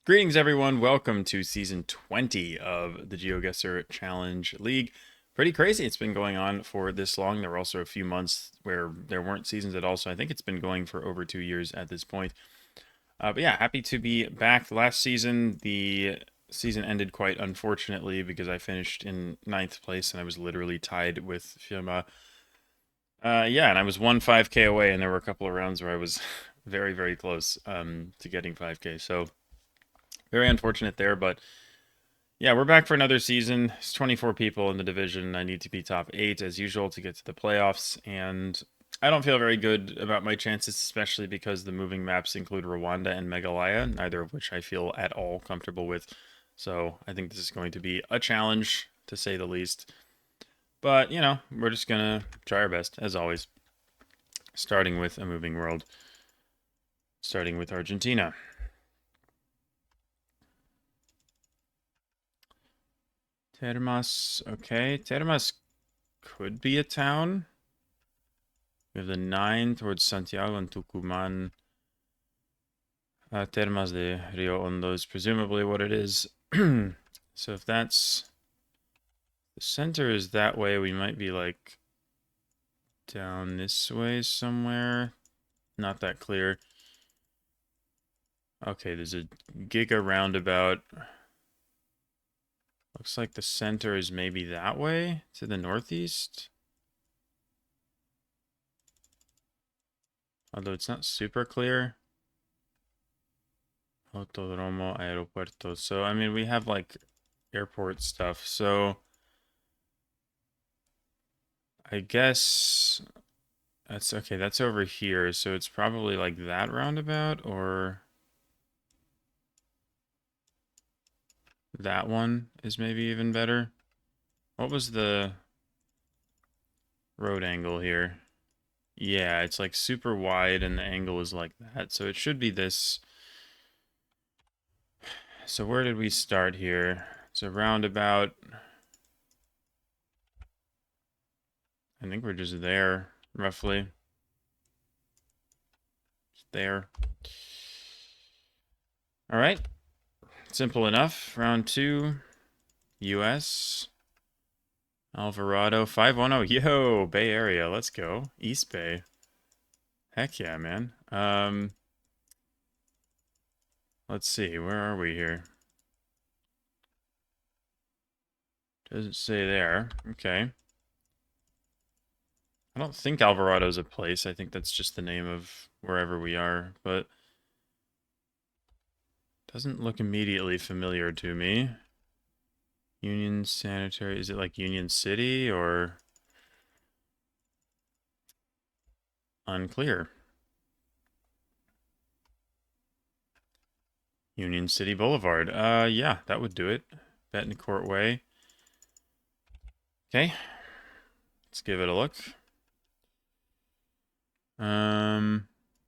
Greetings, everyone. Welcome to season 20 of the GeoGuessr Challenge League. Pretty crazy. It's been going on for this long. There were also a few months where there weren't seasons at all, so I think it's been going for over 2 years at this point. But yeah, happy to be back. Last season, the season ended quite unfortunately because I finished in ninth place and I was literally tied with Firma. Yeah, and I was 5K away, and there were a couple of rounds where I was very, very close to getting 5K. So very unfortunate there, but yeah, we're back for another season. It's 24 people in the division. I need to be top 8 as usual to get to the playoffs, and I don't feel very good about my chances, especially because the moving maps include Rwanda and Meghalaya, neither of which I feel at all comfortable with. So I think this is going to be a challenge, to say the least. But, we're just going to try our best, as always. Starting with a moving world. Starting with Argentina. Termas, okay. Termas could be a town. We have the 9 towards Santiago and Tucumán. Termas de Rio Hondo is presumably what it is. So if that's... The center is that way, we might be like down this way somewhere. Not that clear. Okay, there's a giga roundabout. Looks like the center is maybe that way to the northeast. Although it's not super clear. Autodromo, aeropuerto. So, I mean, we have like airport stuff. So, I guess that's okay. That's over here. So, it's probably like that roundabout or that one is maybe even better. What was the road angle here? Yeah, it's like super wide and the angle is like that. So, it should be this. So, where did we start here? It's a roundabout. I think we're just there, roughly. Just there. All right. Simple enough. Round 2. US. Alvarado. 510. Yo, Bay Area. Let's go. East Bay. Heck yeah, man. Let's see. Where are we here? Doesn't say there. Okay. I don't think Alvarado's a place. I think that's just the name of wherever we are, but doesn't look immediately familiar to me. Union Sanitary. Is it like Union City or unclear? Union City Boulevard. Yeah, that would do it. Betancourt Way. Okay, let's give it a look.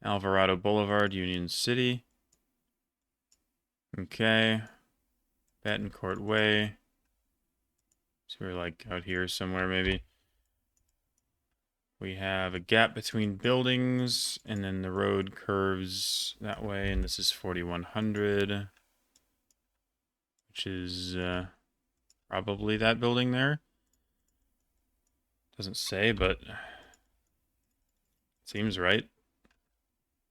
Alvarado Boulevard, Union City. Okay. Betancourt Way. So we're like out here somewhere, maybe. We have a gap between buildings, and then the road curves that way, and this is 4100, which is probably that building there. Doesn't say, but seems right.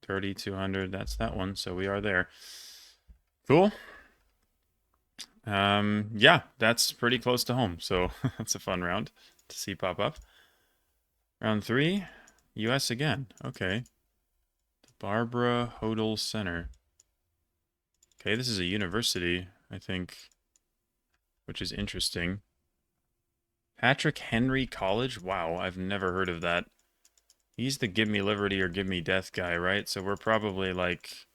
3200, that's that one, so we are there. Cool. Yeah, that's pretty close to home, so that's a fun round to see pop up. Round 3, US again. Okay. The Barbara Hodel Center. Okay, this is a university, I think, which is interesting. Patrick Henry College? Wow, I've never heard of that. He's the give me liberty or give me death guy, right? So we're probably like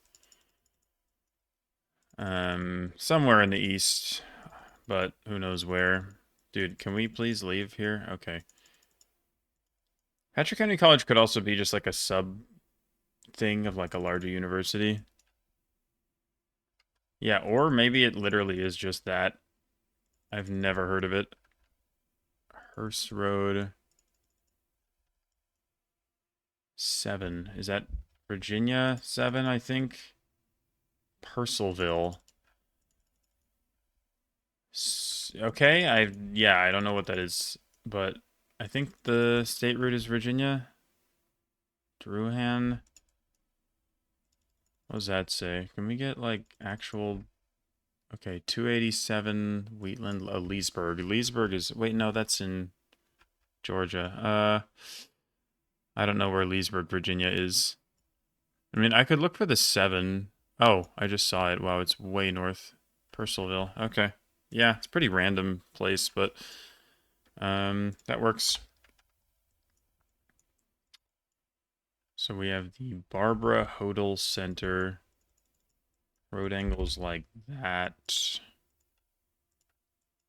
somewhere in the east, but who knows where. Dude, can we please leave here? Okay. Patrick Henry College could also be just like a sub thing of like a larger university. Yeah, or maybe it literally is just that. I've never heard of it. Hearst Road 7. Is that Virginia 7, I think? Purcellville. Okay, yeah, I don't know what that is, but I think the state route is Virginia. Druhan. What does that say? Can we get like actual? Okay, 287 Wheatland, Leesburg. Leesburg is wait, no, that's in Georgia. I don't know where Leesburg, Virginia is. I mean, I could look for the 7. Oh, I just saw it. Wow, it's way north. Purcellville. Okay. Yeah, it's a pretty random place, but that works. So we have the Barbara Hodel Center. Road angles like that.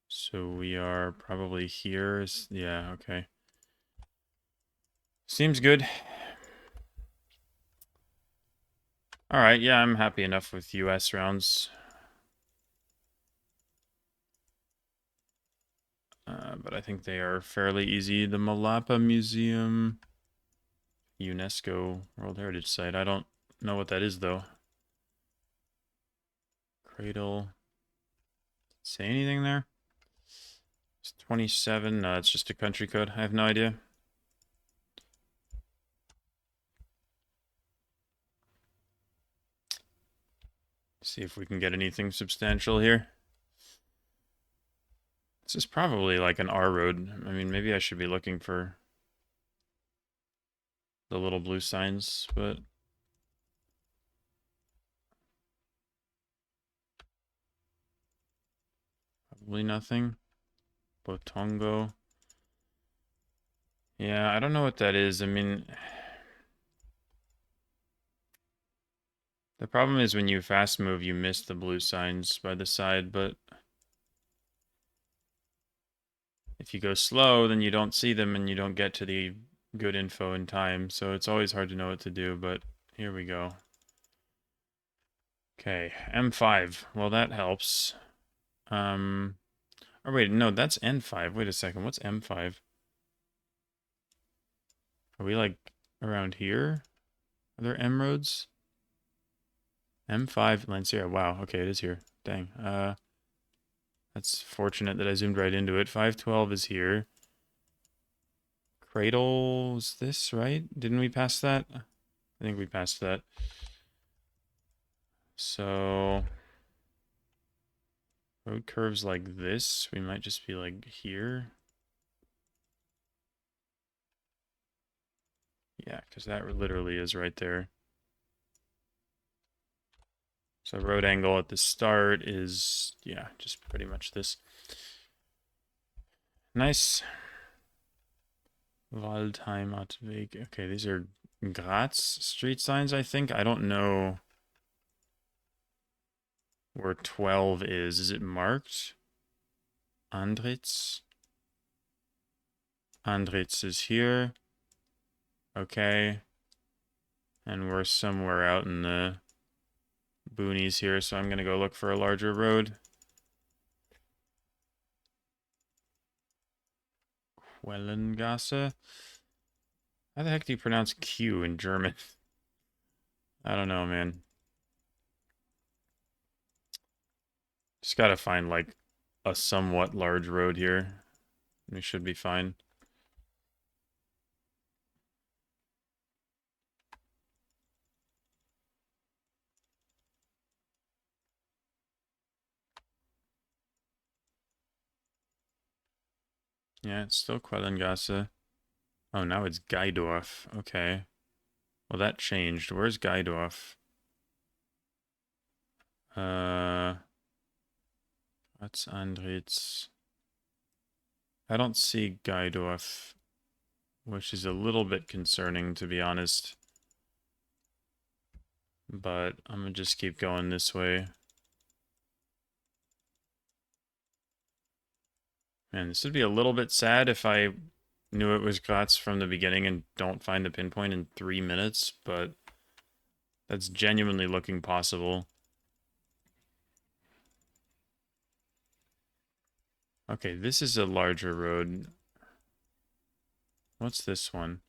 So we are probably here. Yeah, okay. Seems good. All right, yeah, I'm happy enough with US rounds. But I think they are fairly easy. The Malapa Museum, UNESCO World Heritage Site. I don't know what that is, though. Cradle. Say anything there? It's 27. No, it's just a country code. I have no idea. See if we can get anything substantial here. This is probably like an R road. I mean, maybe I should be looking for the little blue signs, but probably nothing. Botongo. Yeah, I don't know what that is. I mean, the problem is when you fast move, you miss the blue signs by the side, but if you go slow, then you don't see them and you don't get to the good info in time. So it's always hard to know what to do, but here we go. Okay, M5. Well, that helps. Oh wait, no, that's N5. Wait a second. What's M5? Are we like around here? Are there M roads? M5 Lancia. Wow, okay, it is here. Dang. That's fortunate that I zoomed right into it. 512 is here. Cradle's this, right? Didn't we pass that? I think we passed that. So road curves like this. We might just be like here. Yeah, because that literally is right there. So road angle at the start is, yeah, just pretty much this. Nice. Waldheimatweg. Okay, these are Graz street signs, I think. I don't know where 12 is. Is it marked? Andritz. Andritz is here. Okay. And we're somewhere out in the boonies here, so I'm going to go look for a larger road. Quellengasse? How the heck do you pronounce Q in German? I don't know, man. Just gotta find, like, a somewhat large road here. We should be fine. Yeah, it's still Quellengasse. Oh, now it's Geidorf. Okay. Well, that changed. Where's Geidorf? That's Andritz. I don't see Geidorf, which is a little bit concerning, to be honest. But I'm gonna just keep going this way. Man, this would be a little bit sad if I knew it was Graz from the beginning and don't find the pinpoint in 3 minutes, but that's genuinely looking possible. Okay, this is a larger road. What's this one?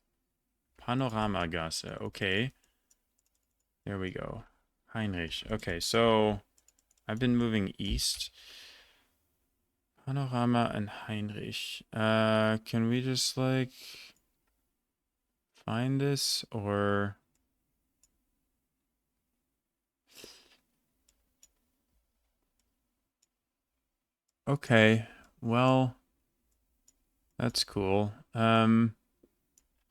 Panoramagasse. Okay. There we go. Heinrich. Okay, so I've been moving east. Panorama and Heinrich. Can we just like find this or... Okay, well, that's cool. Oh,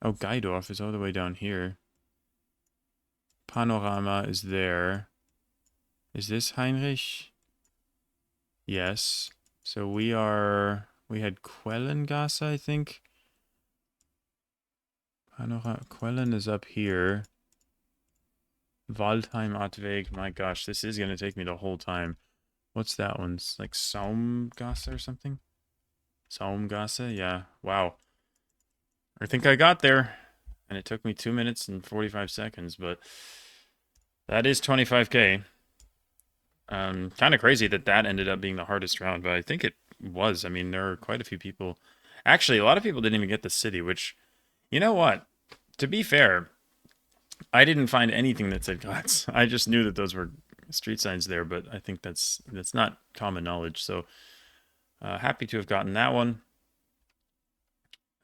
Geidorf is all the way down here. Panorama is there. Is this Heinrich? Yes. So we had Quellengasse, I think. Quellen is up here. Waldheim Atweg. My gosh, this is going to take me the whole time. What's that one? It's like Saumgasse or something? Saumgasse? Yeah. Wow. I think I got there. And it took me 2 minutes and 45 seconds, but that is 25K. Kind of crazy that that ended up being the hardest round, but I think it was. I mean, there are quite a few people. Actually, a lot of people didn't even get the city, which, you know what? To be fair, I didn't find anything that said Glatz. I just knew that those were street signs there, but I think that's not common knowledge. So happy to have gotten that one.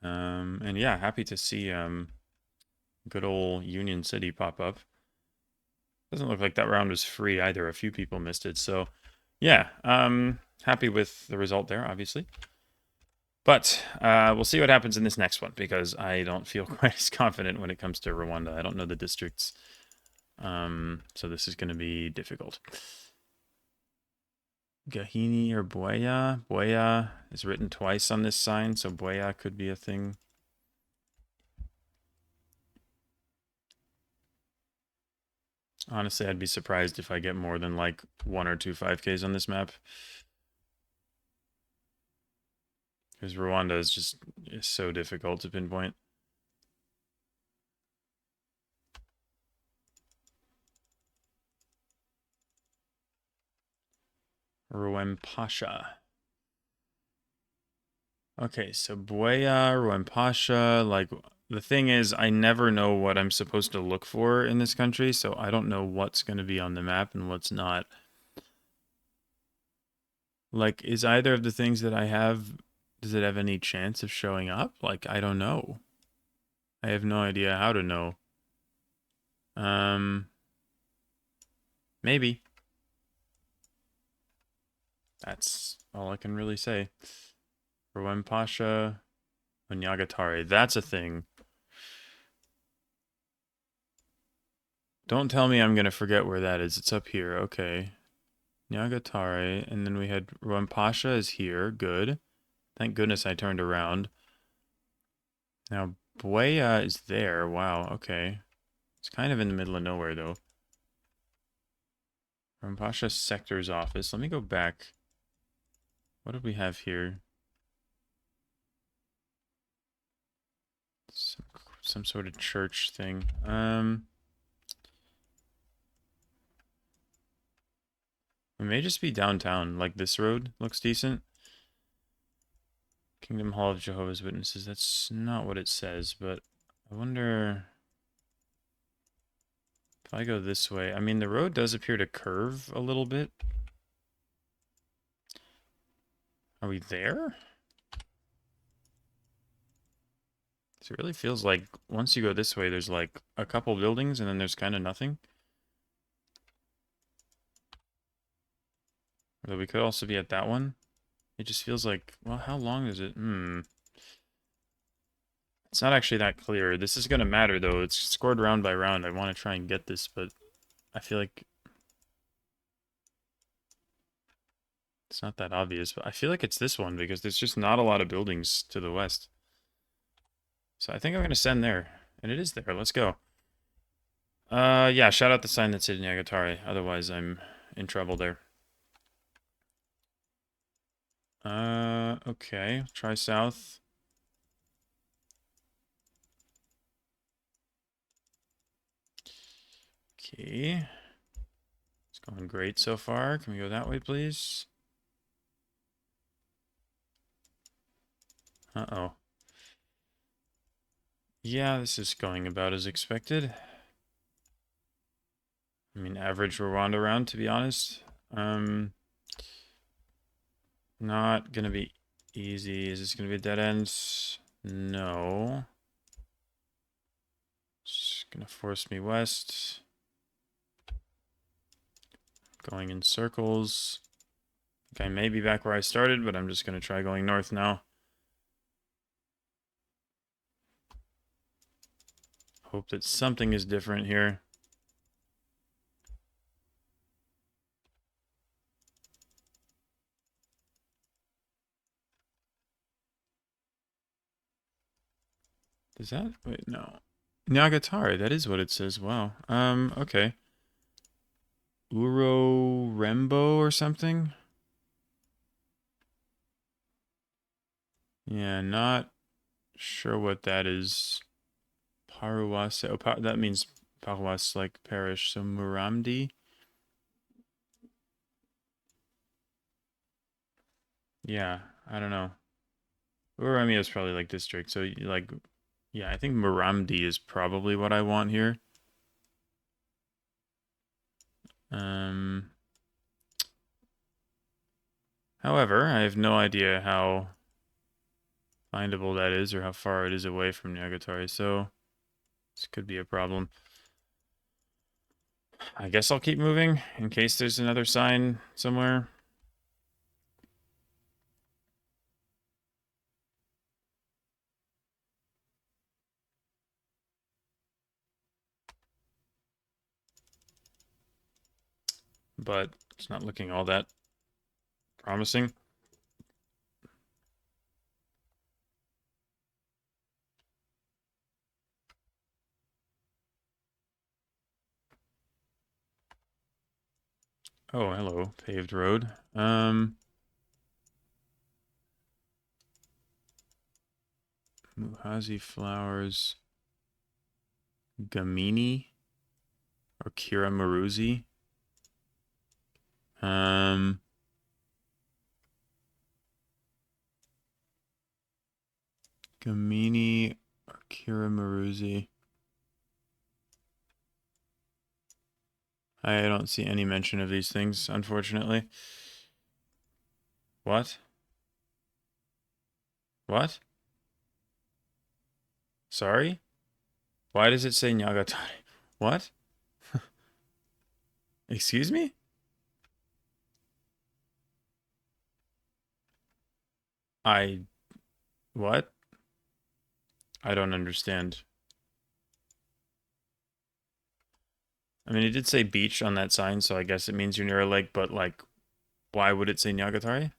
And yeah, happy to see good old Union City pop up. Doesn't look like that round was free either. A few people missed it. So yeah, happy with the result there, obviously. But we'll see what happens in this next one because I don't feel quite as confident when it comes to Rwanda. I don't know the districts. So this is going to be difficult. Gahini or Bweya. Bweya is written twice on this sign, so Bweya could be a thing. Honestly, I'd be surprised if I get more than like 1 or 2 5Ks on this map. Because Rwanda is so difficult to pinpoint. Rwempasha. Okay, so Bweya, Rwempasha, like, the thing is, I never know what I'm supposed to look for in this country, so I don't know what's going to be on the map and what's not. Like, is either of the things that I have, does it have any chance of showing up? Like, I don't know. I have no idea how to know. Maybe. That's all I can really say. Rwempasha, Onyagatare, that's a thing. Don't tell me I'm going to forget where that is. It's up here. Okay. Nyagatare, and then we had Rwempasha is here. Good. Thank goodness I turned around. Now, Bweya is there. Wow, okay. It's kind of in the middle of nowhere, though. Rwempasha Sector's office. Let me go back. What do we have here? Some sort of church thing. It may just be downtown. Like, this road looks decent. Kingdom Hall of Jehovah's Witnesses. That's not what it says, but I wonder if I go this way. I mean, the road does appear to curve a little bit. Are we there? So it really feels like once you go this way, there's like a couple buildings and then there's kind of nothing. Although we could also be at that one. It just feels like, well, how long is it? It's not actually that clear. This is going to matter, though. It's scored round by round. I want to try and get this, but I feel like it's not that obvious. But I feel like it's this one because there's just not a lot of buildings to the west. So I think I'm going to send there. And it is there. Let's go. Yeah, shout out the sign that's in Yagatari. Otherwise, I'm in trouble there. Okay. Try south. Okay. It's going great so far. Can we go that way, please? Uh-oh. Yeah, this is going about as expected. I mean, average Rwanda round, to be honest. Not gonna be easy. Is this gonna be a dead end? No. It's gonna force me west. Going in circles. Okay, I may be back where I started, but I'm just gonna try going north now. Hope that something is different here. Does that? Wait, no. Nagatari, that is what it says. Wow. Okay. Uro Rembo or something? Yeah, not sure what that is. Paruwase. Oh, that means Paruwas, like parish. So Muramdi? Yeah, I don't know. Urami is probably like district. So, like, yeah, I think Muramdi is probably what I want here. Um, However, I have no idea how findable that is or how far it is away from Nagatari, so this could be a problem. I guess I'll keep moving in case there's another sign somewhere. But it's not looking all that promising. Oh, hello, paved road. Muhazi flowers. Gamini or Kira Maruzi. Um, Gamini or Kira Maruzi. I don't see any mention of these things, unfortunately. What? What? Sorry? Why does it say Nyagatare? What? Excuse me? I... What? I don't understand. I mean, it did say beach on that sign, so I guess it means you're near a lake, but, like, why would it say Nyagatare?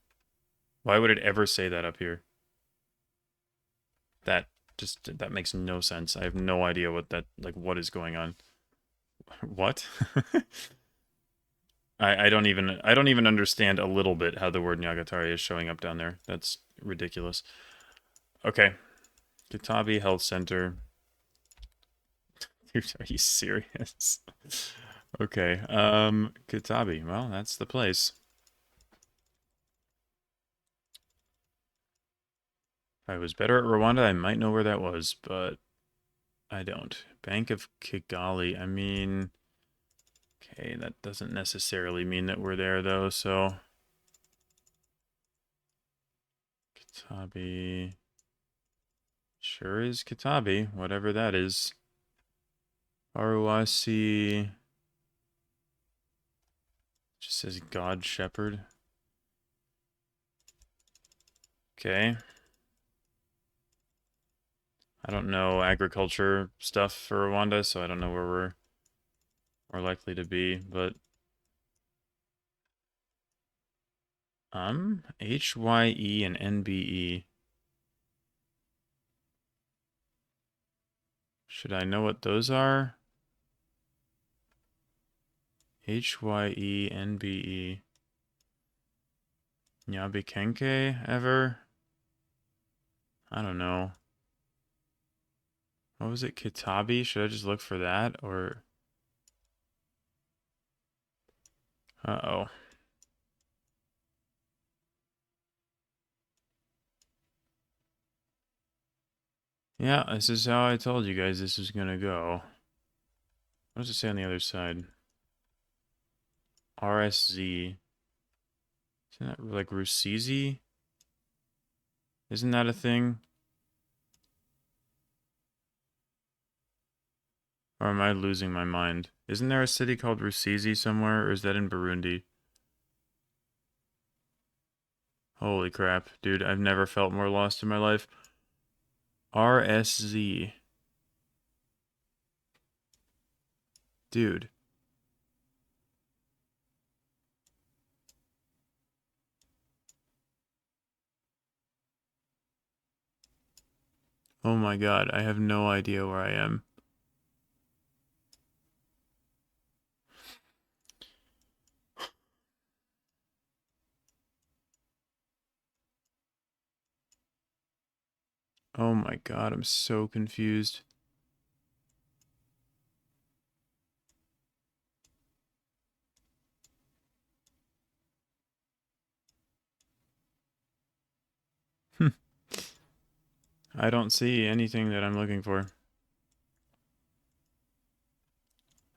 Why would it ever say that up here? That that makes no sense. I have no idea what that, like, what is going on. What? I don't even understand a little bit how the word Nyagatare is showing up down there. That's ridiculous. Okay. Kitabi Health Center. Dude, are you serious? Okay. Kitabi. Well, that's the place. If I was better at Rwanda, I might know where that was, but I don't. Bank of Kigali. I mean, okay, that doesn't necessarily mean that we're there though, so Kitabi. Sure is Kitabi, whatever that is. Aruwasi. Just says God Shepherd. Okay. I don't know agriculture stuff for Rwanda, so I don't know where we're likely to be, but HYE and NBE. Should I know what those are? HYE NBE. Nyabikenke ever? I don't know. What was it? Kitabi? Should I just look for that or uh-oh. Yeah, this is how I told you guys this was gonna go. What does it say on the other side? RSZ. Isn't that like Rusizi? Isn't that a thing? Or am I losing my mind? Isn't there a city called Rusizi somewhere, or is that in Burundi? Holy crap, dude, I've never felt more lost in my life. RSZ. Dude. Oh my god, I have no idea where I am. Oh my god, I'm so confused. I don't see anything that I'm looking for. I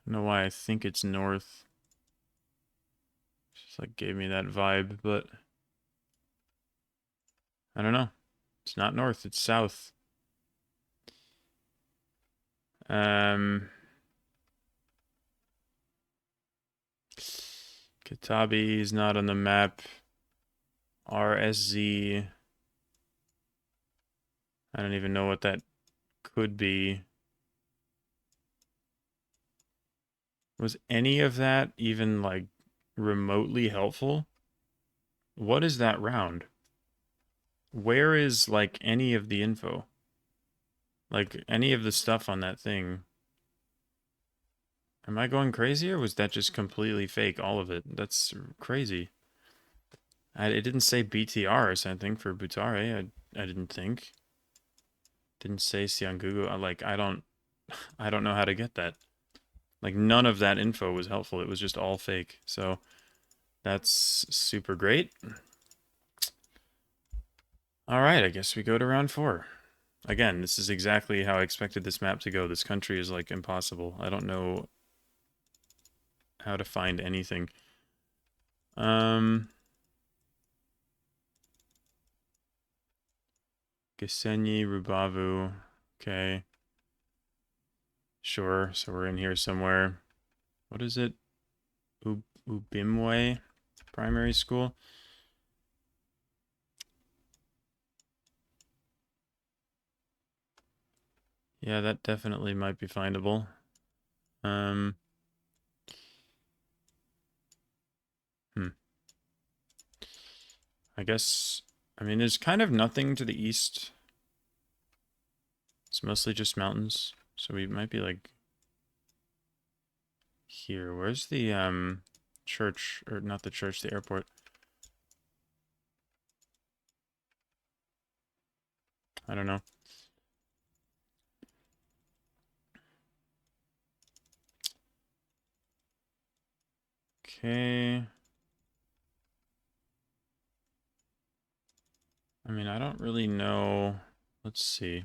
don't know why I think it's north. Just like gave me that vibe, but I don't know. It's not north, it's south. Katabi is not on the map. RSZ. I don't even know what that could be. Was any of that even like remotely helpful? What is that round? Where is like any of the info? Like any of the stuff on that thing? Am I going crazy or was that just completely fake, all of it? That's crazy. It didn't say BTR or something for Butare. I didn't think. Didn't say Siangugu. I don't know how to get that. Like none of that info was helpful. It was just all fake. So that's super great. All right, I guess we go to round 4. Again, this is exactly how I expected this map to go. This country is like impossible. I don't know how to find anything. Gisenyi, Rubavu. Okay. Sure, so we're in here somewhere. What is it? Ubimwe Primary School? Yeah, that definitely might be findable. I guess, I mean, there's kind of nothing to the east. It's mostly just mountains. So we might be like here. Where's the church, or not the church, the airport? I don't know. Okay. I mean, I don't really know. Let's see.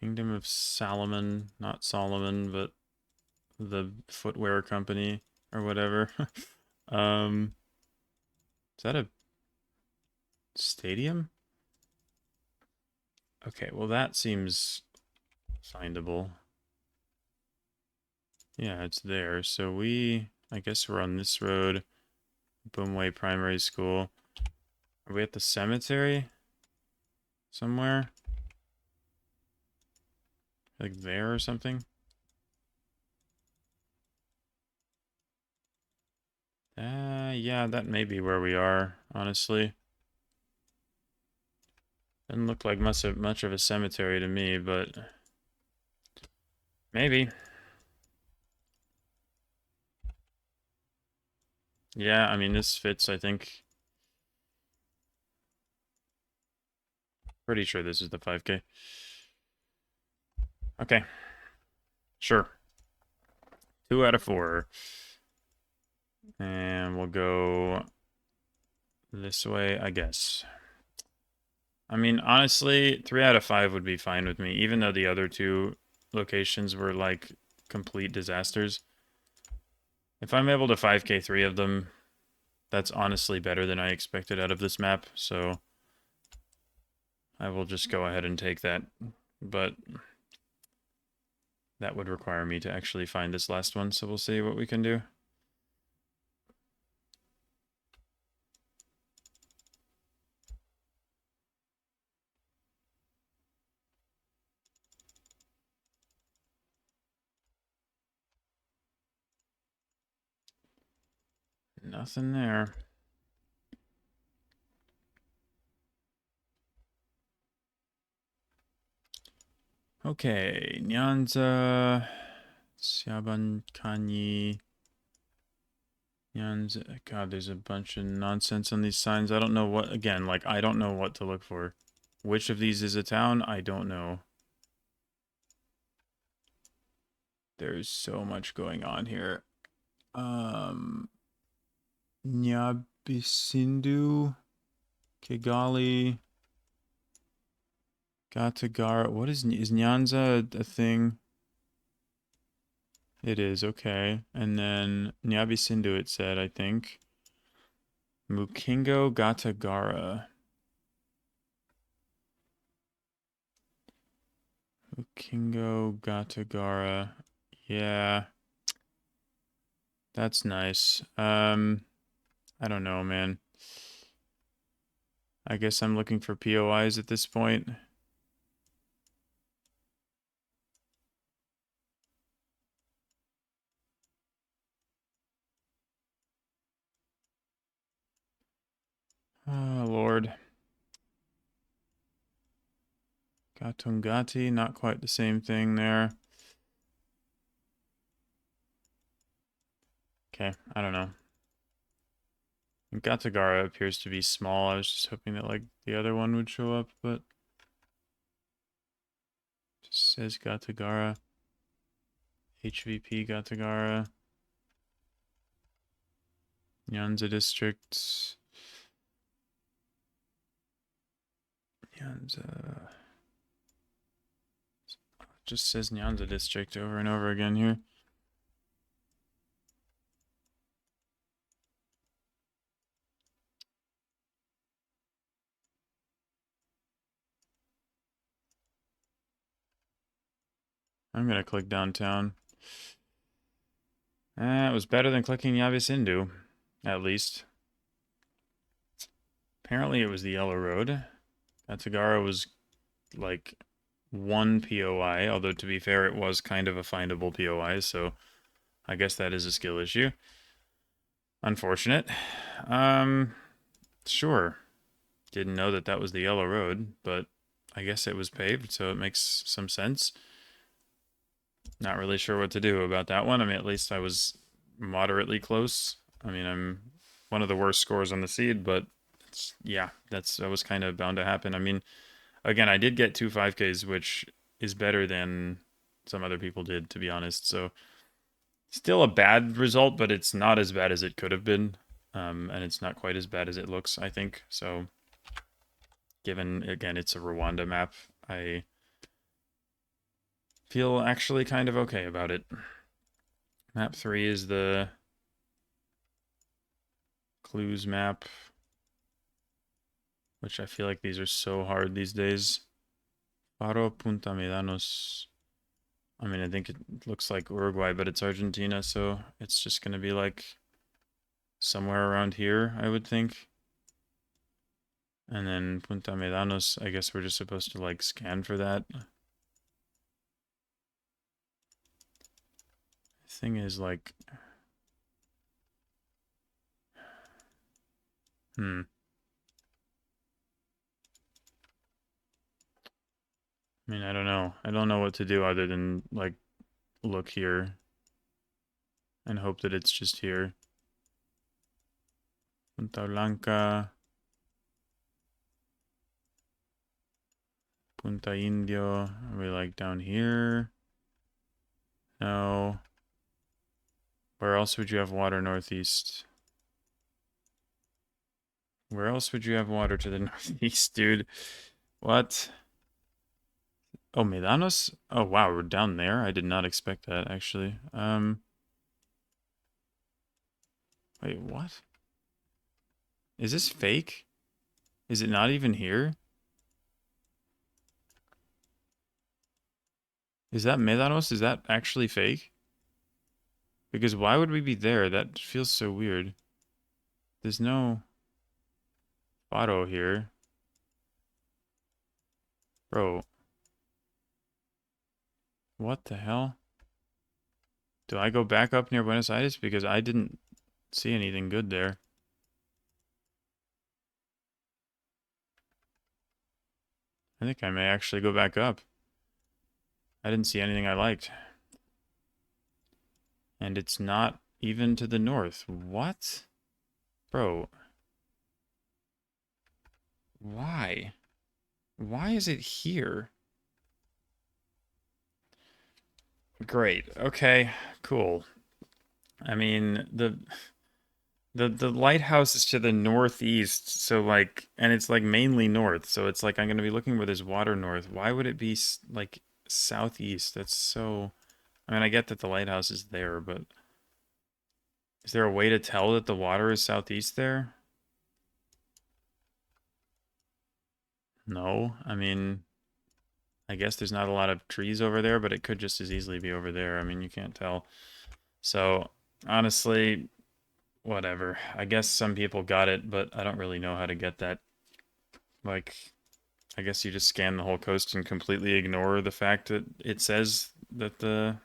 Kingdom of Salomon, not Solomon, but the footwear company or whatever. um, is that a stadium? Okay, well that seems findable. Yeah, it's there. So I guess we're on this road. Boomway Primary School. Are we at the cemetery? Somewhere? Like there or something? Yeah, that may be where we are, honestly. Doesn't look like much of a cemetery to me, but maybe. Yeah, I mean, this fits, I think. Pretty sure this is the 5K. Okay. Sure. 2 out of 4. And we'll go this way, I guess. I mean, honestly, 3 out of 5 would be fine with me, even though the other 2 locations were like complete disasters. If I'm able to 5K 3 of them, That's honestly better than I expected out of this map, so I will just go ahead and take that. But that would require me to actually find this last one, so we'll see what we can do. Nothing there. Okay, Nyanza, Siabankani, Nyanza. God, there's a bunch of nonsense on these signs. I don't know what, again, like, I don't know what to look for. Which of these is a town? I don't know. There's so much going on here. Nyabisindu, Kigali, Gatagara. What is Nyanza a thing? It is, okay. And then Nyabisindu, it said, I think. Mukingo Gatagara. Mukingo Gatagara. Yeah. That's nice. I don't know, man. I guess I'm looking for POIs at this point. Oh, Lord. Gatungati, not quite the same thing there. Okay, I don't know. Gatagara appears to be small. I was just hoping that, like, the other one would show up, but... Just says Gatagara. HVP Gatagara. Nyanza District. Nyanza. Just says Nyanza District over and over again here. I'm gonna click downtown. It was better than clicking Yavisindu, at least. Apparently it was the yellow road. Katagara was like one POI, although to be fair, it was kind of a findable POI, so I guess that is a skill issue. Unfortunate. Sure. Didn't know that that was the yellow road, but I guess it was paved, so it makes some sense. Not really sure what to do about that one. I mean, at least I was moderately close. I mean, I'm one of the worst scores on the seed, but yeah, that was kind of bound to happen. I mean, again, I did get two 5Ks, which is better than some other people did, to be honest. So still a bad result, but it's not as bad as it could have been. And it's not quite as bad as it looks, I think. So given, again, it's a Rwanda map, I feel actually kind of okay about it. Map 3 is the clues map, which I feel like these are so hard these days. Faro Punta Medanos. I mean, I think it looks like Uruguay, but it's Argentina, so it's just going to be like somewhere around here, I would think. And then Punta Medanos, I guess we're just supposed to like scan for that. The thing is like... I mean, I don't know. I don't know what to do other than like look here and hope that it's just here. Punta Blanca. Punta Indio. Are we like down here? No. Where else would you have water northeast? Where else would you have water to the northeast, dude? What? Oh, Medanos? Oh, wow, we're down there? I did not expect that, actually. Wait, what? Is this fake? Is it not even here? Is that Médanos? Is that actually fake? Because why would we be there? That feels so weird. There's no photo here. Bro, what the hell? Do I go back up near Buenos Aires? Because I didn't see anything good there. I think I may actually go back up. I didn't see anything I liked. And it's not even to the north. What? Bro, why? Why is it here? Great. Okay, cool. I mean, the lighthouse is to the northeast, so like, and it's like mainly north, so it's like I'm gonna be looking where there's water north. Why would it be like southeast? That's so. I mean, I get that the lighthouse is there, but is there a way to tell that the water is southeast there? No. I mean, I guess there's not a lot of trees over there, but it could just as easily be over there. I mean, you can't tell. So, honestly, whatever. I guess some people got it, but I don't really know how to get that. Like, I guess you just scan the whole coast and completely ignore the fact that it says that the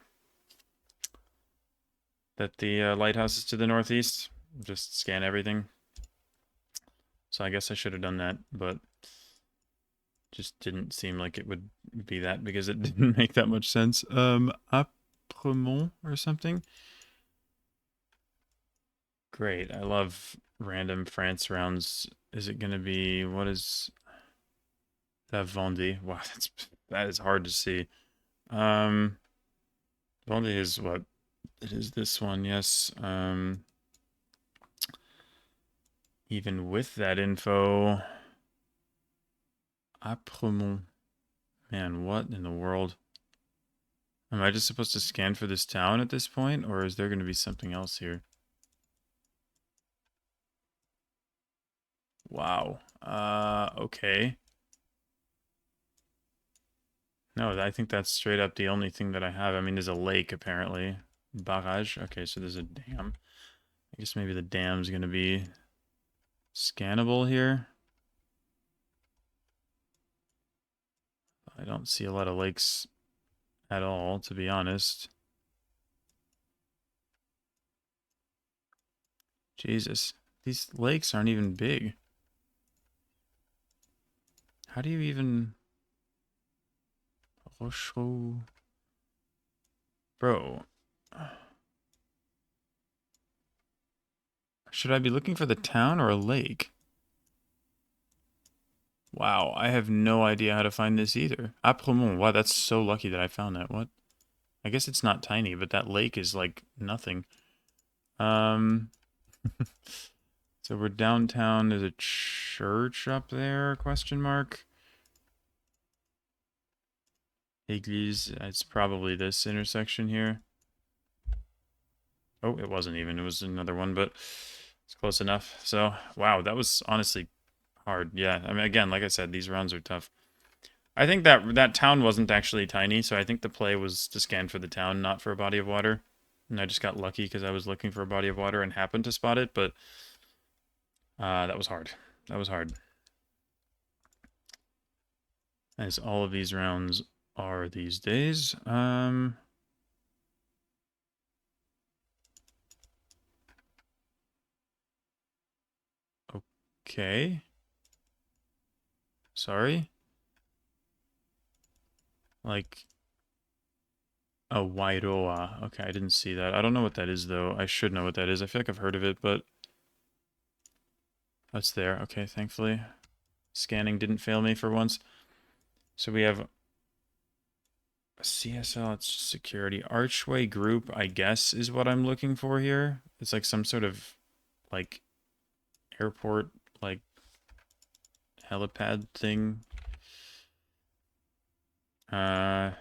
lighthouse is to the northeast. Just scan everything. So I guess I should have done that, but just didn't seem like it would be that because it didn't make that much sense. Apremont or something. Great. I love random France rounds. Is it gonna be what is that Vendée? Wow, that is hard to see. Um, Vendée is what? It is this one, yes. Even with that info, Apremont. Man, what in the world? Am I just supposed to scan for this town at this point, or is there going to be something else here? Wow. Okay. No, I think that's straight up the only thing that I have. I mean, there's a lake, apparently. Barrage. Okay, so there's a dam. I guess maybe the dam's going to be scannable here. I don't see a lot of lakes at all, to be honest. Jesus. These lakes aren't even big. How do you even... Rochereau... Bro. Should I be looking for the town or a lake? Wow, I have no idea how to find this either. Apremont. Wow, that's so lucky that I found that. What? I guess it's not tiny, but that lake is like nothing. Um, so we're downtown. There's a church up there? Question mark. Église. It's probably this intersection here. Oh, it wasn't even. It was another one, but it's close enough. So, wow, that was honestly hard. Yeah, I mean, again, like I said, these rounds are tough. I think that town wasn't actually tiny, so I think the play was to scan for the town, not for a body of water. And I just got lucky because I was looking for a body of water and happened to spot it, but that was hard. That was hard. As all of these rounds are these days. Okay. Sorry. Like a Wairoa. Okay, I didn't see that. I don't know what that is though. I should know what that is. I feel like I've heard of it, but that's there. Okay, thankfully. Scanning didn't fail me for once. So we have CSL, it's security. Archway group, I guess, is what I'm looking for here. It's like some sort of like airport, like helipad thing. I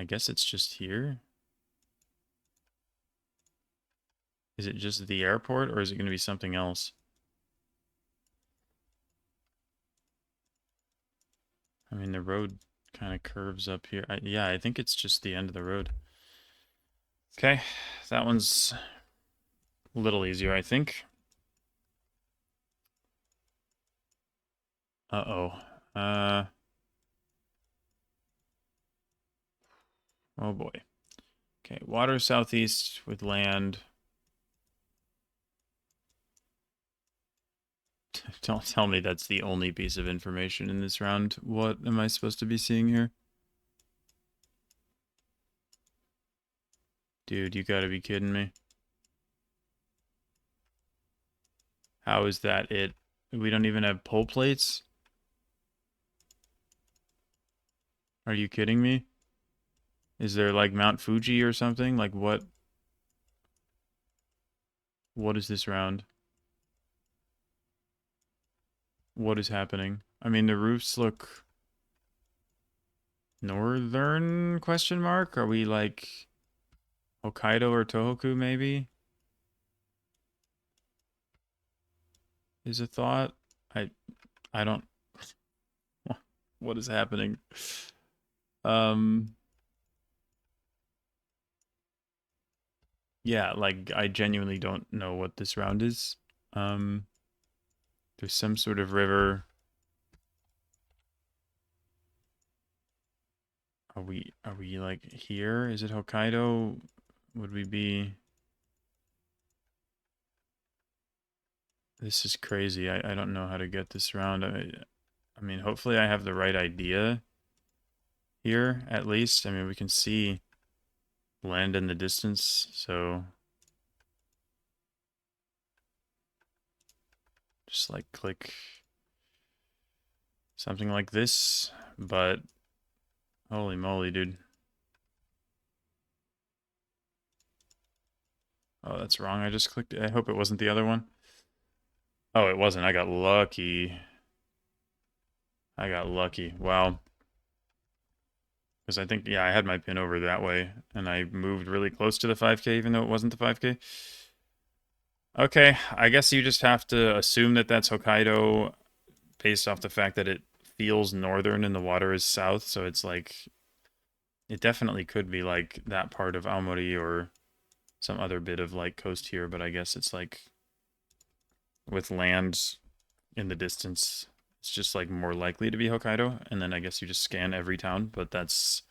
guess it's just here. Is it just the airport or is it going to be something else? I mean, the road kind of curves up here. Yeah, I think it's just the end of the road. Okay, that one's a little easier, I think. Uh-oh. Uh, oh boy. Okay, water southeast with land. Don't tell me that's the only piece of information in this round. What am I supposed to be seeing here? Dude, you gotta be kidding me. How is that it? We don't even have pole plates? Are you kidding me? Is there like Mount Fuji or something? Like what? What is this round? What is happening? I mean, the roofs look northern question mark? Are we like Hokkaido or Tohoku maybe? Is a thought. I I don't what is happening? Um yeah, like I genuinely don't know what this round is. Um there's some sort of river. Are we like here? Is it Hokkaido? Would we be This is crazy. I don't know how to get this round. I mean, hopefully I have the right idea here at least. I mean, we can see land in the distance, so just like click something like this, but holy moly, dude. Oh, that's wrong. I just clicked it. I hope it wasn't the other one. Oh, it wasn't. I got lucky. I got lucky. Wow. Because I think, yeah, I had my pin over that way, and I moved really close to the 5K, even though it wasn't the 5K. Okay, I guess you just have to assume that that's Hokkaido based off the fact that it feels northern and the water is south, so it's like, it definitely could be like that part of Aomori or some other bit of like coast here, but I guess it's like with land in the distance, it's just like more likely to be Hokkaido, and then I guess you just scan every town, but that's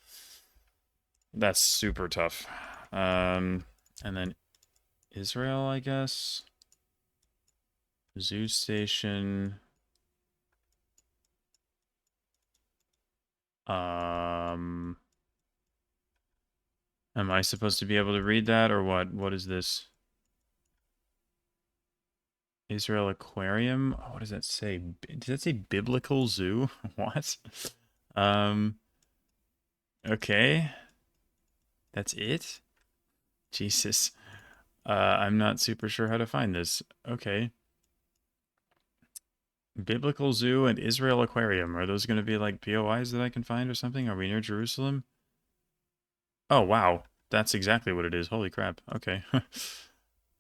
super tough. And then Israel, I guess. Zoo station. Am I supposed to be able to read that or what? What is this? Israel Aquarium? Oh, what does that say? Does that say Biblical Zoo? What? Um, okay. That's it? Jesus. I'm not super sure how to find this. Okay. Biblical Zoo and Israel Aquarium. Are those going to be like POIs that I can find or something? Are we near Jerusalem? Oh, wow. That's exactly what it is. Holy crap. Okay.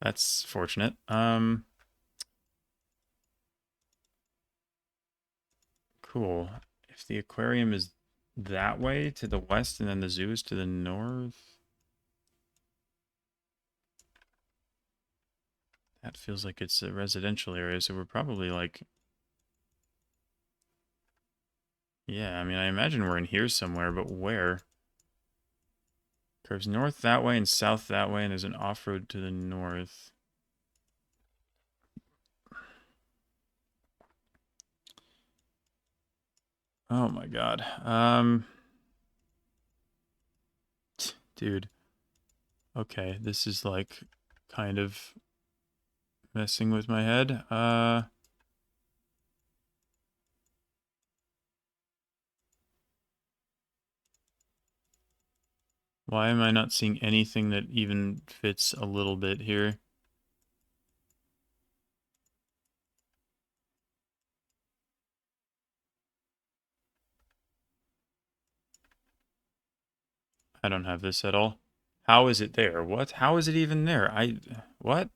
That's fortunate. Cool. If the aquarium is that way to the west and then the zoo is to the north, that feels like it's a residential area, so we're probably like, yeah, I mean, I imagine we're in here somewhere, but where? Curves north that way and south that way, and there's an off-road to the north. Oh my God. Dude. Okay, this is like kind of messing with my head. Why am I not seeing anything that even fits a little bit here? I don't have this at all. How is it there? What? How is it even there? What?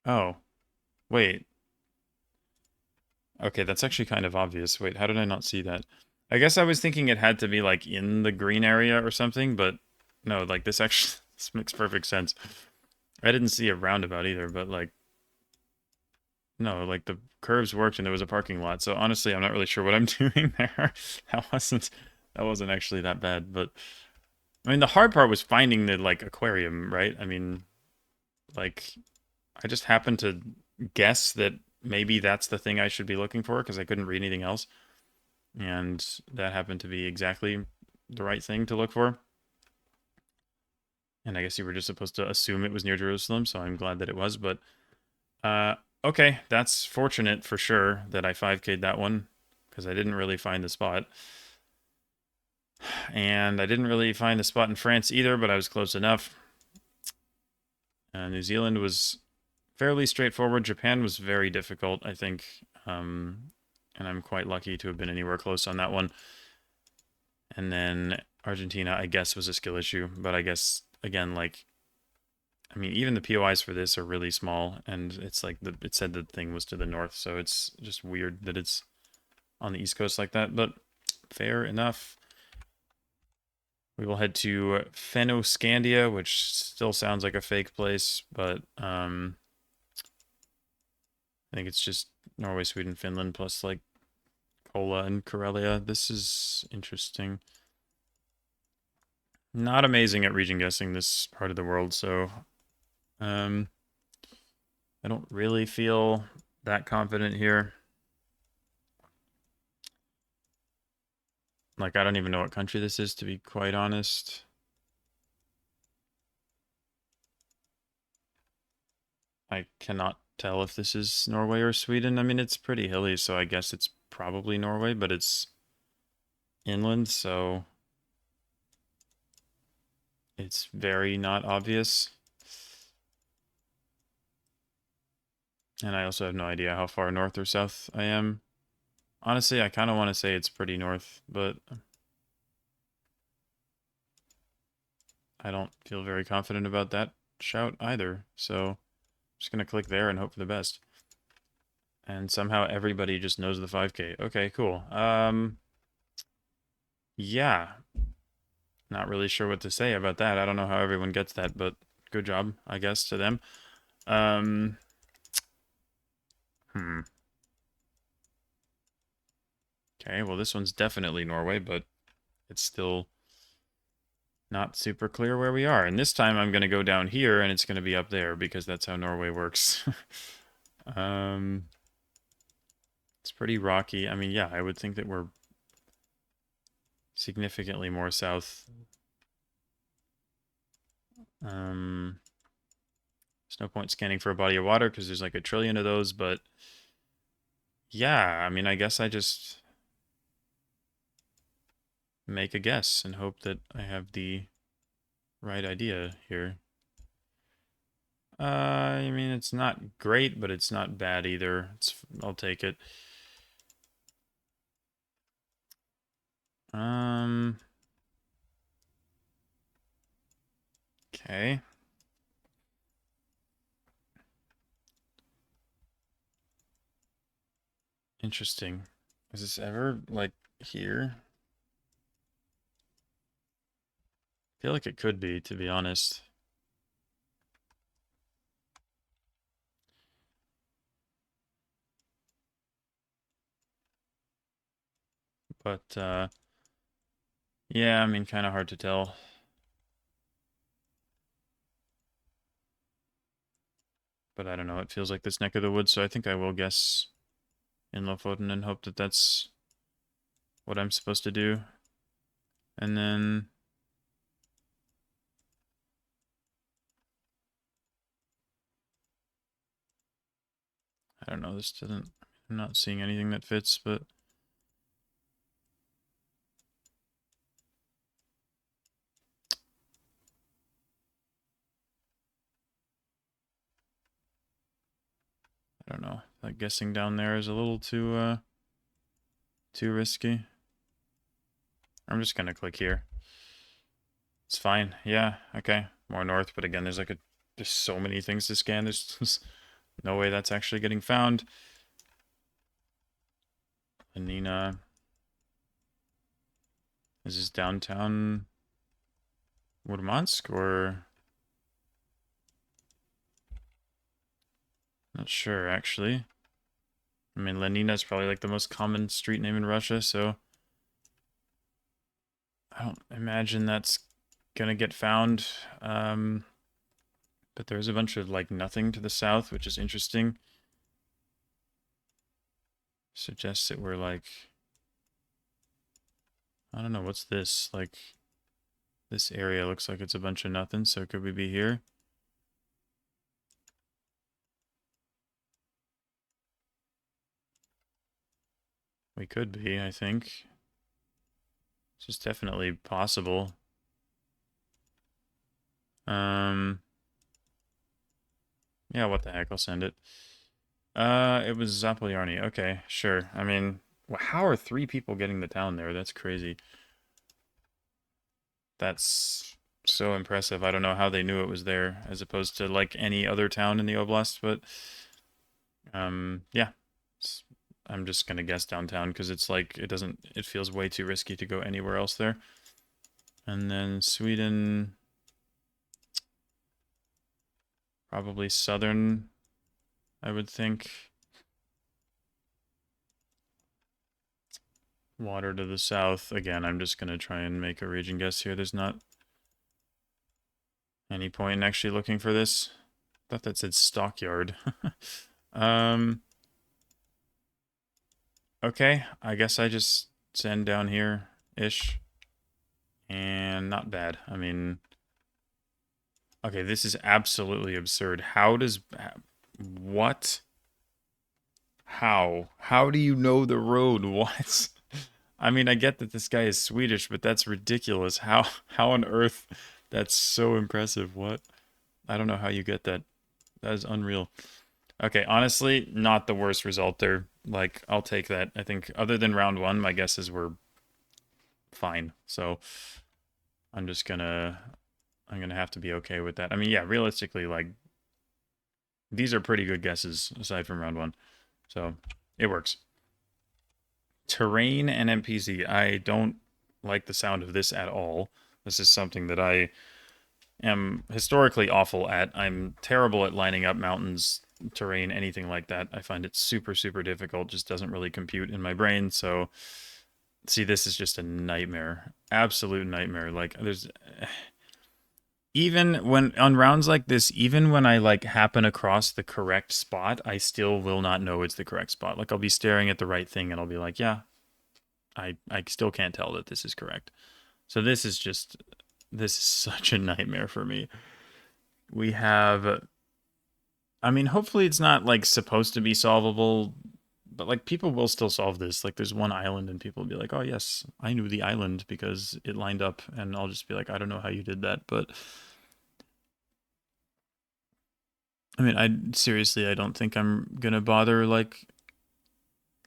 Oh, wait. Okay, that's actually kind of obvious. Wait, how did I not see that? I guess I was thinking it had to be like in the green area or something, but no, like this actually this makes perfect sense. I didn't see a roundabout either, but like no, like the curves worked and there was a parking lot. So honestly, I'm not really sure what I'm doing there. That wasn't actually that bad, but I mean the hard part was finding the like aquarium, right? I mean, like I just happened to guess that maybe that's the thing I should be looking for because I couldn't read anything else. And that happened to be exactly the right thing to look for. And I guess you were just supposed to assume it was near Jerusalem, so I'm glad that it was. But uh, okay, that's fortunate for sure that I 5K'd that one because I didn't really find the spot. And I didn't really find the spot in France either, but I was close enough. New Zealand was fairly straightforward. Japan was very difficult, I think. And I'm quite lucky to have been anywhere close on that one. And then Argentina, I guess, was a skill issue. But I guess, again, like, I mean, even the POIs for this are really small. And it's like, it said the thing was to the north. So it's just weird that it's on the East Coast like that. But fair enough. We will head to Fennoscandia, which still sounds like a fake place. But I think it's just Norway, Sweden, Finland, plus like Kola and Karelia. This is interesting. Not amazing at region guessing this part of the world, so I don't really feel that confident here. Like, I don't even know what country this is, to be quite honest. I cannot tell if this is Norway or Sweden. I mean, it's pretty hilly, so I guess it's probably Norway, but it's inland, so it's very not obvious. And I also have no idea how far north or south I am. Honestly, I kind of want to say it's pretty north, but I don't feel very confident about that shout either. So I'm just going to click there and hope for the best. And somehow everybody just knows the 5K. Okay, cool. Yeah. Not really sure what to say about that. I don't know how everyone gets that, but good job, I guess, to them. Um, hmm. Okay, well, this one's definitely Norway, but it's still not super clear where we are. And this time I'm going to go down here and it's going to be up there because that's how Norway works. um, it's pretty rocky. I mean, yeah, I would think that we're significantly more south. There's no point scanning for a body of water because there's like a trillion of those, but yeah, I mean, I guess I just make a guess and hope that I have the right idea here. I mean, it's not great, but it's not bad either. I'll take it. Um, okay. Interesting. Is this ever like here? I feel like it could be, to be honest. But yeah, I mean, kind of hard to tell. But I don't know. It feels like this neck of the woods, so I think I will guess in Lofoten and hope that that's what I'm supposed to do. And then I don't know, this doesn't, I'm not seeing anything that fits, but I don't know. Like guessing down there is a little too risky. I'm just gonna click here. It's fine. Yeah, okay. More north, but again, there's so many things to scan. There's no way that's actually getting found. Lenina. Is this downtown Murmansk or... Not sure, actually. I mean, Lenina is probably like the most common street name in Russia, so I don't imagine that's gonna get found. But there's a bunch of like nothing to the south, which is interesting. Suggests that we're like, I don't know, what's this? Like, this area looks like it's a bunch of nothing, so could we be here? We could be, I think. It's just definitely possible. Yeah, what the heck, I'll send it. It was Zapolyarny. Okay, sure. I mean, how are 3 people getting the town there? That's crazy. That's so impressive. I don't know how they knew it was there, as opposed to like any other town in the oblast, but yeah. I'm just gonna guess downtown because it's like it feels way too risky to go anywhere else there. And then Sweden, probably southern, I would think. Water to the south. Again, I'm just gonna try and make a region guess here. There's not any point in actually looking for this. Thought that said stockyard. um. Okay, I guess I just send down here ish, and not bad. I mean, okay, this is absolutely absurd. How does what? How do you know the road? What? I mean, I get that this guy is Swedish, but that's ridiculous. How on earth? That's so impressive. What? I don't know how you get that. That is unreal. Okay, honestly, not the worst result there. Like, I'll take that. I think other than round 1, my guesses were fine. So, I'm just I'm gonna have to be okay with that. I mean, yeah, realistically, like, these are pretty good guesses aside from round 1. So, it works. Terrain and NMPZ. I don't like the sound of this at all. This is something that I am historically awful at. I'm terrible at lining up mountains, terrain, anything like that. I find it super, super difficult. Just doesn't really compute in my brain. So, see, this is just a nightmare. Absolute nightmare. Like, there's even when on rounds like this, even when I like happen across the correct spot, I still will not know it's the correct spot. Like, I'll be staring at the right thing and I'll be like, yeah, I still can't tell that this is correct. So this is such a nightmare for me. We have, I mean, hopefully it's not like supposed to be solvable, but like people will still solve this. Like there's one island and people will be like, "Oh yes, I knew the island because it lined up." And I'll just be like, "I don't know how you did that." But I mean, I don't think I'm going to bother like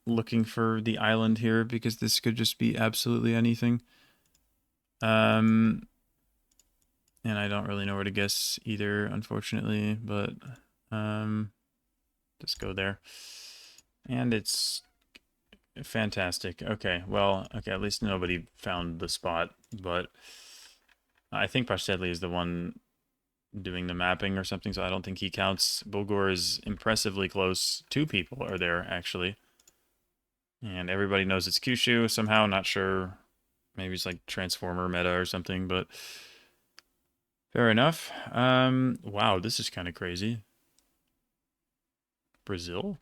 looking for the island here because this could just be absolutely anything. Um and I don't really know where to guess either, unfortunately, but um just go there. And it's fantastic. Okay, well, okay, at least nobody found the spot, but I think Pashtetli is the one doing the mapping or something, so I don't think he counts. Bulgur is impressively close. 2 people are there, actually. And everybody knows it's Kyushu somehow, not sure. Maybe it's like Transformer meta or something, but fair enough. Wow, this is kind of crazy. Brazil?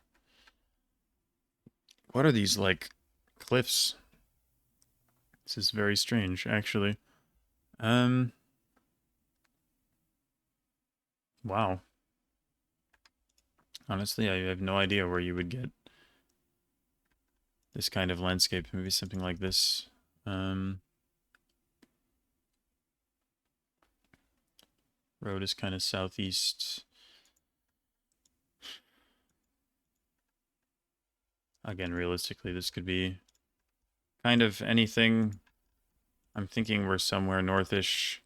What are these, like, cliffs? This is very strange, actually. Um, wow. Honestly, I have no idea where you would get this kind of landscape. Maybe something like this. Road is kind of southeast. Again, realistically, this could be kind of anything. I'm thinking we're somewhere northish.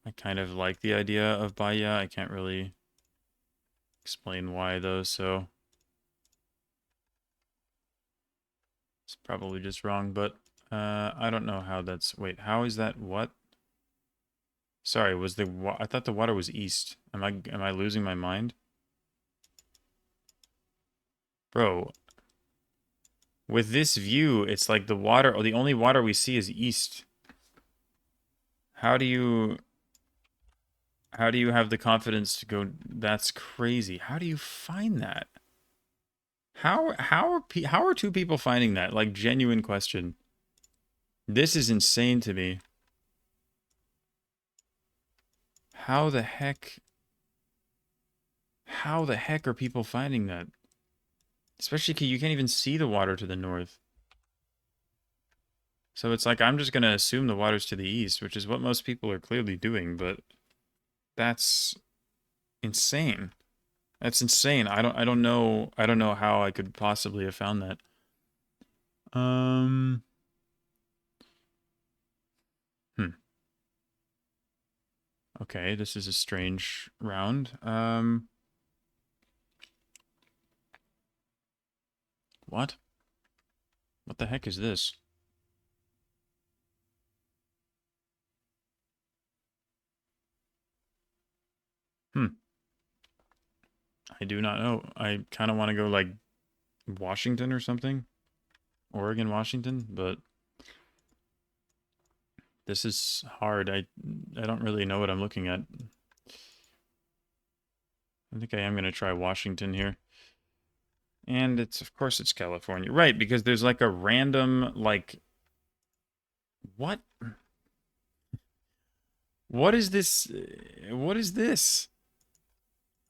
I kind of like the idea of Bahia. I can't really explain why, though, so probably just wrong, but I don't know how that's... Wait, how is that what? Sorry, was I thought the water was east. Am I losing my mind? Bro, with this view, it's like the water, or the only water we see is east. How do you have the confidence to go? That's crazy. How do you find that? How are two people finding that? Like, genuine question. This is insane to me. How the heck are people finding that? Especially 'cause you can't even see the water to the north. So it's like I'm just gonna assume the water's to the east, which is what most people are clearly doing, but that's insane. That's insane. I don't know how I could possibly have found that. Um hmm. Okay, this is a strange round. What? What the heck is this? Hmm. I do not know. I kind of want to go like Washington or something. Oregon, Washington, but this is hard. I don't really know what I'm looking at. I think I am going to try Washington here. And of course it's California. Right, because there's like a random like what? What is this? What is this?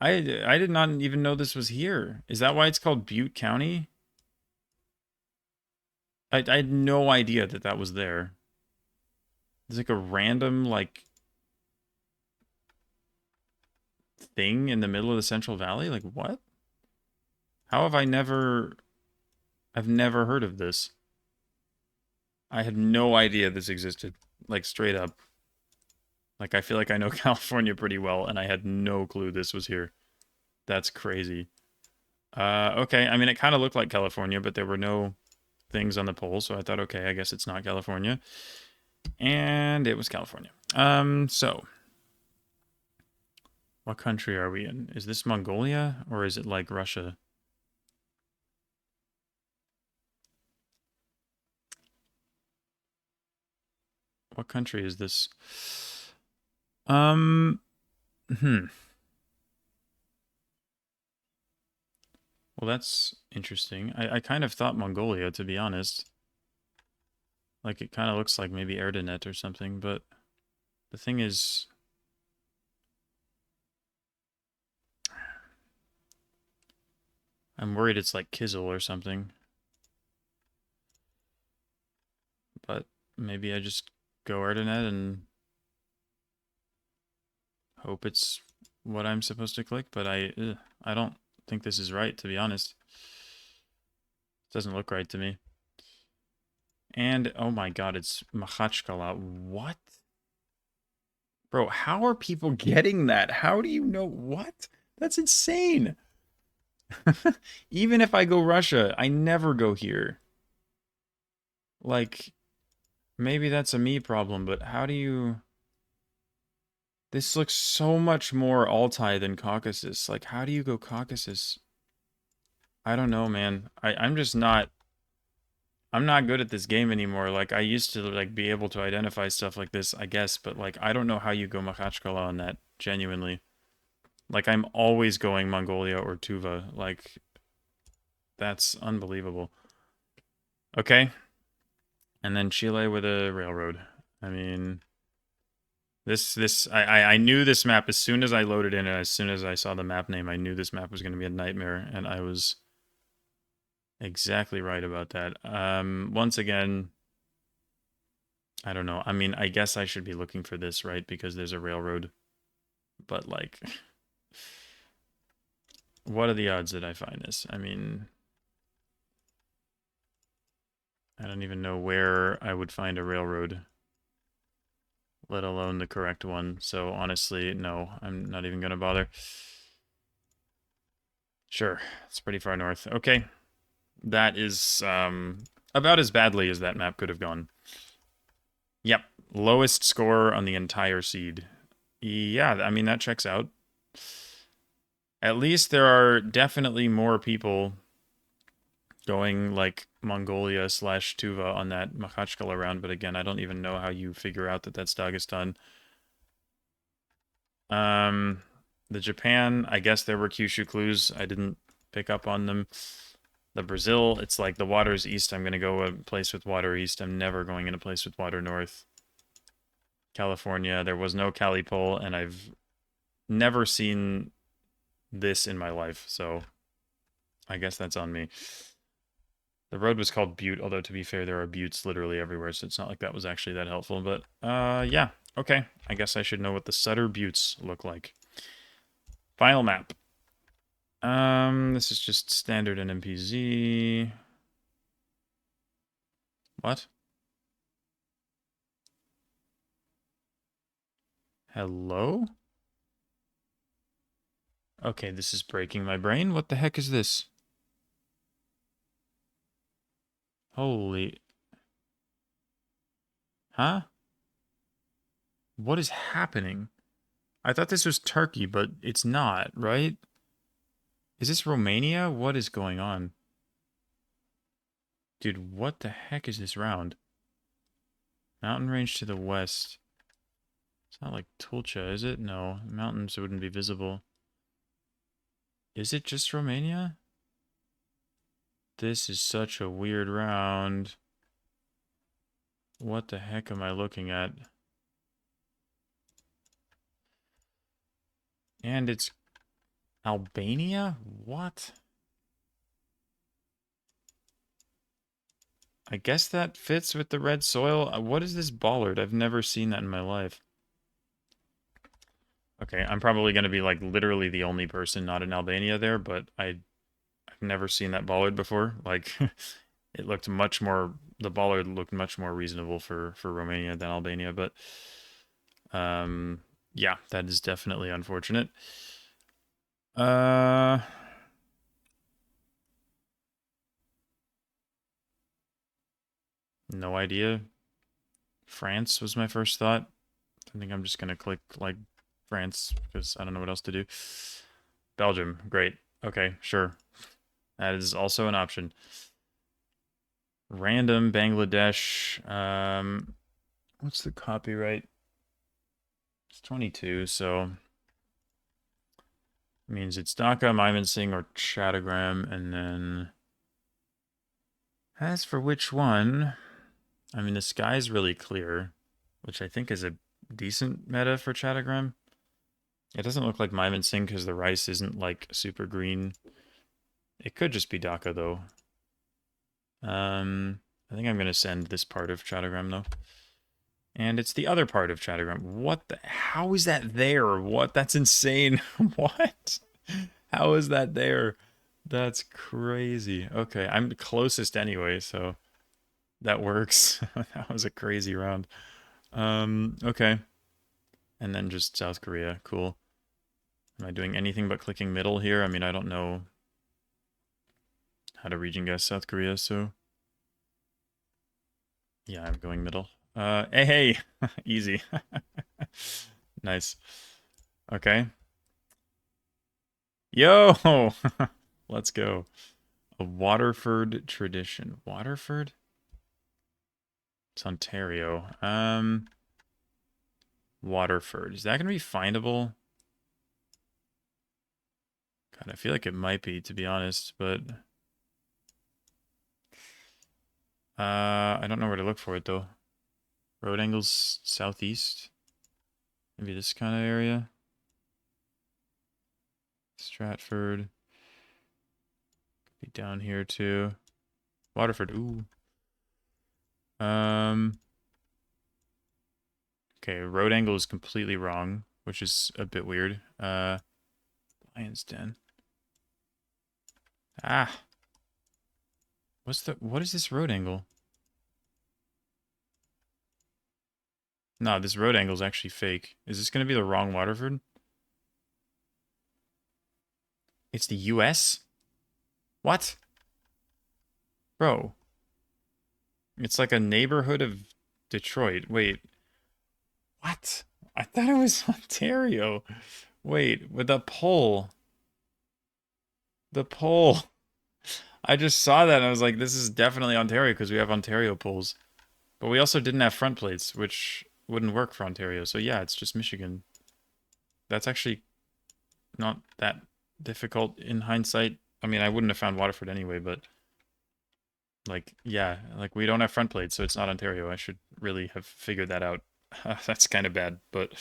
I did not even know this was here. Is that why it's called Butte County? I had no idea that that was there. There's like a random like thing in the middle of the Central Valley. Like what? How have I've never heard of this. I had no idea this existed. Like straight up. Like I feel like I know California pretty well and I had no clue this was here. That's crazy. Okay. I mean, it kind of looked like California, but there were no things on the pole, so I thought, okay, I guess it's not California. And it was California. So what country are we in? Is this Mongolia or is it like Russia? What country is this? Um, hmm. Well, that's interesting. I kind of thought Mongolia, to be honest. Like, it kind of looks like maybe Erdenet or something, but the thing is, I'm worried it's like Kizel or something. But maybe I just go Erdenet and hope it's what I'm supposed to click, but I don't think this is right, to be honest. It doesn't look right to me. And, oh my god, it's Makhachkala. What? Bro, how are people getting that? How do you know what? That's insane. Even if I go Russia, I never go here. Like, maybe that's a me problem, but how do you... This looks so much more Altai than Caucasus. Like, how do you go Caucasus? I don't know, man. I'm just not... I'm not good at this game anymore. Like, I used to, like, be able to identify stuff like this, I guess, but, like, I don't know how you go Makhachkala on that, genuinely. Like, I'm always going Mongolia or Tuva. Like, that's unbelievable. Okay. And then Chile with a railroad. I mean, I knew this map as soon as I loaded in and as soon as I saw the map name, I knew this map was going to be a nightmare, and I was exactly right about that. Once again, I don't know. I mean, I guess I should be looking for this, right? Because there's a railroad. But, like, what are the odds that I find this? I mean, I don't even know where I would find a railroad, let alone the correct one. So, honestly, no, I'm not even going to bother. Sure, it's pretty far north. Okay. That is About as badly as that map could have gone. Yep. Lowest score on the entire seed. Yeah, I mean, that checks out. At least there are definitely more people going like Mongolia slash Tuva on that Makhachkala round, but again, I don't even know how you figure out that that's Dagestan. Um, the Japan, I guess there were Kyushu clues. I didn't pick up on them. The Brazil, it's like the water's east. I'm going to go a place with water east. I'm never going in a place with water north. California, there was no Cali pole, and I've never seen this in my life, so I guess that's on me. The road was called Butte, although to be fair, there are buttes literally everywhere, so it's not like that was actually that helpful. But yeah, okay. I guess I should know what the Sutter Buttes look like. Final map. This is just standard NMPZ. What? Hello? Okay, this is breaking my brain. What the heck is this? Holy... Huh? What is happening? I thought this was Turkey, but it's not, right? Is this Romania? What is going on? Dude, what the heck is this round? Mountain range to the west. It's not like Tulcha, is it? No, mountains wouldn't be visible. Is it just Romania? This is such a weird round. What the heck am I looking at? And it's Albania? What? I guess that fits with the red soil. What is this bollard? I've never seen that in my life. Okay, I'm probably going to be like literally the only person not in Albania there, but I've never seen that bollard before. Like, it looked much more, the bollard looked much more reasonable for Romania than Albania, but yeah, that is definitely unfortunate. Uh, no idea. France was my first thought. I think I'm just gonna click like France because I don't know what else to do. Belgium, great. Okay, sure. That is also an option. Random Bangladesh. What's the copyright? It's 22, so means it's Dhaka, Mymensingh, or Chattogram, and then as for which one, I mean the sky's really clear, which I think is a decent meta for Chattogram. It doesn't look like Mymensingh because the rice isn't like super green. It could just be Dhaka though. I think I'm gonna send this part of Chattogram though. And it's the other part of Chattogram. What the? How is that there? What? That's insane. What? How is that there? That's crazy. Okay, I'm the closest anyway, so that works. That was a crazy round. Okay. And then just South Korea. Cool. Am I doing anything but clicking middle here? I mean, I don't know how to region guess South Korea, so yeah, I'm going middle. Hey, easy. Nice. Okay. Yo, let's go. A Waterford tradition. Waterford? It's Ontario. Waterford. Is that gonna be findable? God, I feel like it might be, to be honest, but I don't know where to look for it though. Road angles southeast. Maybe this kind of area. Stratford. Be down here too. Waterford. Ooh. Okay, road angle is completely wrong, which is a bit weird. Lion's Den. Ah. What is this road angle? No, this road angle is actually fake. Is this gonna be the wrong Waterford? It's the US? What? Bro. It's like a neighborhood of Detroit. Wait, what? I thought it was Ontario. Wait, with the pole. The pole. I just saw that and I was like, this is definitely Ontario because we have Ontario poles. But we also didn't have front plates, which wouldn't work for Ontario. So yeah, it's just Michigan. That's actually not that difficult in hindsight. I mean, I wouldn't have found Waterford anyway, but like, yeah, like we don't have front plates, so it's not Ontario. I should really have figured that out. That's kind of bad, but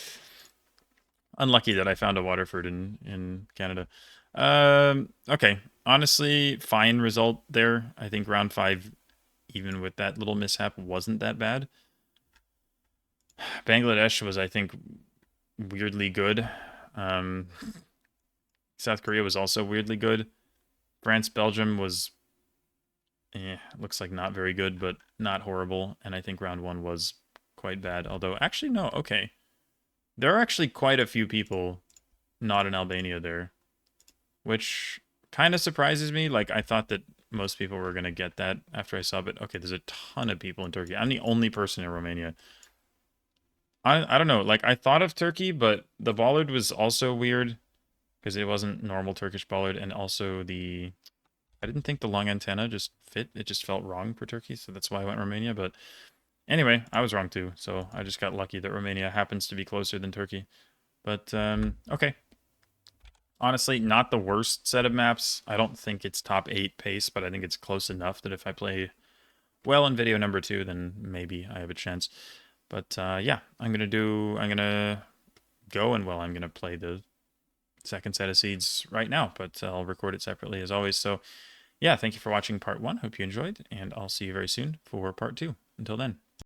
unlucky that I found a Waterford in Canada. Okay, honestly, fine result there. I think round 5, even with that little mishap, wasn't that bad. Bangladesh was, I think, weirdly good. Um, South Korea was also weirdly good. France, Belgium was, looks like not very good, but not horrible. And I think round 1 was quite bad. Although, actually, no, okay. There are actually quite a few people not in Albania there, which kind of surprises me. Like, I thought that most people were going to get that after I saw, but okay, there's a ton of people in Turkey. I'm the only person in Romania. I don't know. Like, I thought of Turkey, but the bollard was also weird because it wasn't normal Turkish bollard, and also I didn't think the long antenna just fit. It just felt wrong for Turkey, so that's why I went Romania. But anyway, I was wrong too, so I just got lucky that Romania happens to be closer than Turkey. But okay. Honestly, not the worst set of maps. I don't think it's top 8 pace, but I think it's close enough that if I play well in video number 2, then maybe I have a chance. But yeah, I'm gonna go and well, I'm gonna play the second set of seeds right now, but I'll record it separately as always. So yeah, thank you for watching part 1. Hope you enjoyed, and I'll see you very soon for part 2. Until then.